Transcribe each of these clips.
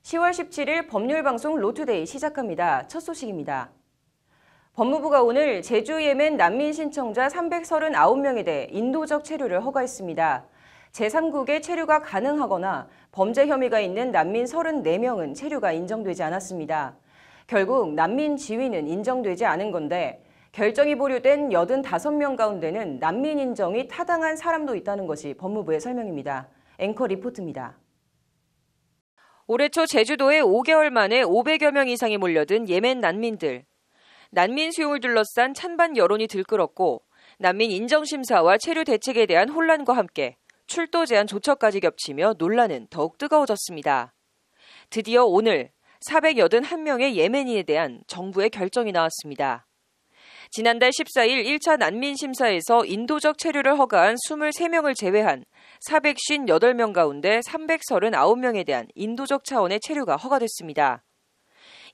10월 17일 법률방송 로투데이 시작합니다. 첫 소식입니다. 법무부가 오늘 제주 예멘 난민 신청자 339명에 대해 인도적 체류를 허가했습니다. 제3국에 체류가 가능하거나 범죄 혐의가 있는 난민 34명은 체류가 인정되지 않았습니다. 결국 난민 지위는 인정되지 않은 건데 결정이 보류된 85명 가운데는 난민 인정이 타당한 사람도 있다는 것이 법무부의 설명입니다. 앵커 리포트입니다. 올해 초 제주도에 5개월 만에 500여 명 이상이 몰려든 예멘 난민들. 난민 수용을 둘러싼 찬반 여론이 들끓었고 난민 인정심사와 체류 대책에 대한 혼란과 함께 출도 제한 조처까지 겹치며 논란은 더욱 뜨거워졌습니다. 드디어 오늘 481명의 예멘인에 대한 정부의 결정이 나왔습니다. 지난달 14일 1차 난민 심사에서 인도적 체류를 허가한 23명을 제외한 458명 가운데 339명에 대한 인도적 차원의 체류가 허가됐습니다.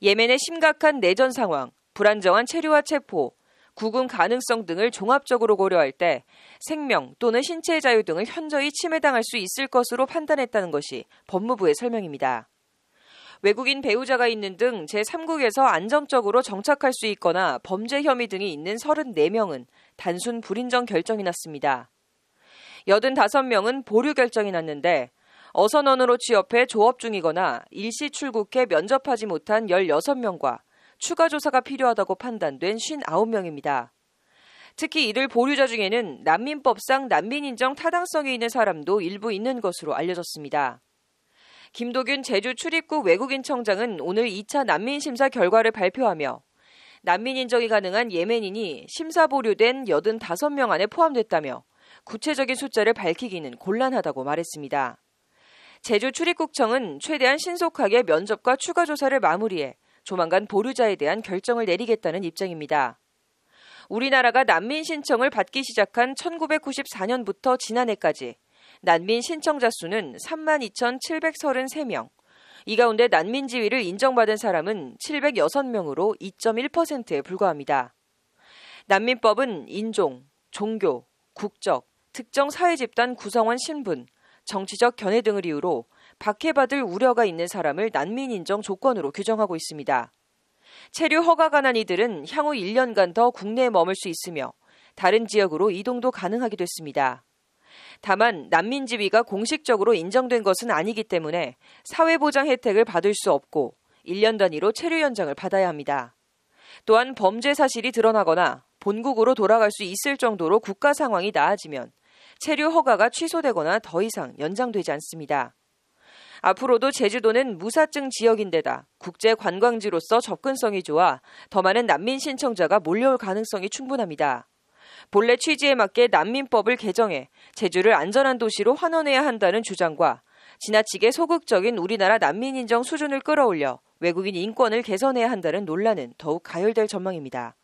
예멘의 심각한 내전 상황, 불안정한 체류와 체포, 구금 가능성 등을 종합적으로 고려할 때 생명 또는 신체의 자유 등을 현저히 침해당할 수 있을 것으로 판단했다는 것이 법무부의 설명입니다. 외국인 배우자가 있는 등 제3국에서 안정적으로 정착할 수 있거나 범죄 혐의 등이 있는 34명은 단순 불인정 결정이 났습니다. 85명은 보류 결정이 났는데 어선원으로 취업해 조업 중이거나 일시 출국해 면접하지 못한 16명과 추가 조사가 필요하다고 판단된 59명입니다. 특히 이들 보류자 중에는 난민법상 난민 인정 타당성이 있는 사람도 일부 있는 것으로 알려졌습니다. 김도균 제주 출입국 외국인청장은 오늘 2차 난민 심사 결과를 발표하며 난민 인정이 가능한 예멘인이 심사 보류된 85명 안에 포함됐다며 구체적인 숫자를 밝히기는 곤란하다고 말했습니다. 제주 출입국청은 최대한 신속하게 면접과 추가 조사를 마무리해 조만간 보류자에 대한 결정을 내리겠다는 입장입니다. 우리나라가 난민 신청을 받기 시작한 1994년부터 지난해까지 난민 신청자 수는 32,733명, 이 가운데 난민 지위를 인정받은 사람은 706명으로 2.1%에 불과합니다. 난민법은 인종, 종교, 국적, 특정 사회집단 구성원 신분, 정치적 견해 등을 이유로 박해받을 우려가 있는 사람을 난민 인정 조건으로 규정하고 있습니다. 체류 허가가 난 이들은 향후 1년간 더 국내에 머물 수 있으며 다른 지역으로 이동도 가능하게 됐습니다. 다만 난민 지위가 공식적으로 인정된 것은 아니기 때문에 사회보장 혜택을 받을 수 없고 1년 단위로 체류 연장을 받아야 합니다. 또한 범죄 사실이 드러나거나 본국으로 돌아갈 수 있을 정도로 국가 상황이 나아지면 체류 허가가 취소되거나 더 이상 연장되지 않습니다. 앞으로도 제주도는 무사증 지역인데다 국제 관광지로서 접근성이 좋아 더 많은 난민 신청자가 몰려올 가능성이 충분합니다. 본래 취지에 맞게 난민법을 개정해 제주를 안전한 도시로 환원해야 한다는 주장과 지나치게 소극적인 우리나라 난민 인정 수준을 끌어올려 외국인 인권을 개선해야 한다는 논란은 더욱 가열될 전망입니다.